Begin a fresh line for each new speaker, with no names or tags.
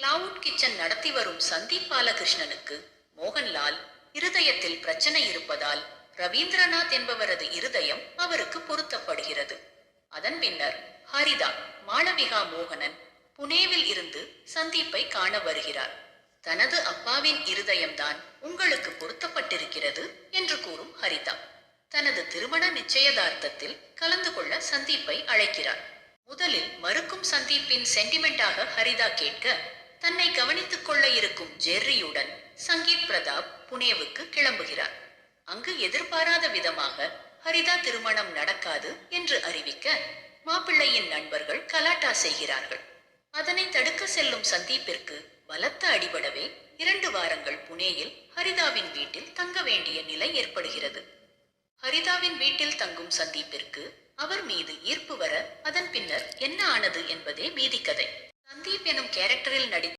Cloud kitchen நடத்தி வரும் சந்தீப் பாலகிருஷ்ணனுக்கு மோகன்லால் இருதயத்தில் பிரச்சனை இருப்பதால் ரவீந்திரநாத் என்பவரது இருதயம் அவருக்கு பொருத்தப்படுகிறது. அதன் பின்னர் ஹரிதா, மாளவிகா மோகனன் புனேவில் இருந்து சந்தீப்பை காண வருகிறார். தனது அப்பாவின் இருதயம்தான் உங்களுக்கு பொருத்தப்பட்டிருக்கிறது என்று கூறும் ஹரிதா தனது திருமண நிச்சயதார்த்தத்தில் கலந்து கொள்ள சந்தீப்பை அழைக்கிறார். முதலில் மறுக்கும் சந்தீப்பின் சென்டிமெண்டாக ஹரிதா கேட்க, தன்னை கவனித்துக் கொள்ள இருக்கும் ஜெர்ரியுடன் சங்கீத் பிரதாப் புனேவுக்கு கிளம்புகிறார். அங்கு எதிர்பாராத விதமாக ஹரிதா திருமணம் நடக்காது என்று அறிவிக்க, மாப்பிள்ளையின் நண்பர்கள் கலாட்டா செய்கிறார்கள். அதனை தடுக்க செல்லும் சந்தீப்பிற்கு பலத்த அடிபடவே 2 வாரங்கள் புனேயில் ஹரிதாவின் வீட்டில் தங்க வேண்டிய நிலை ஏற்படுகிறது. ஹரிதாவின் வீட்டில் தங்கும் சந்தீப்பிற்கு அவர் மீது ஈர்ப்பு வர, அதன் பின்னர் என்ன ஆனது என்பதே மீதி கதை. சந்தீப் எனும் கேரக்டரில் நடித்த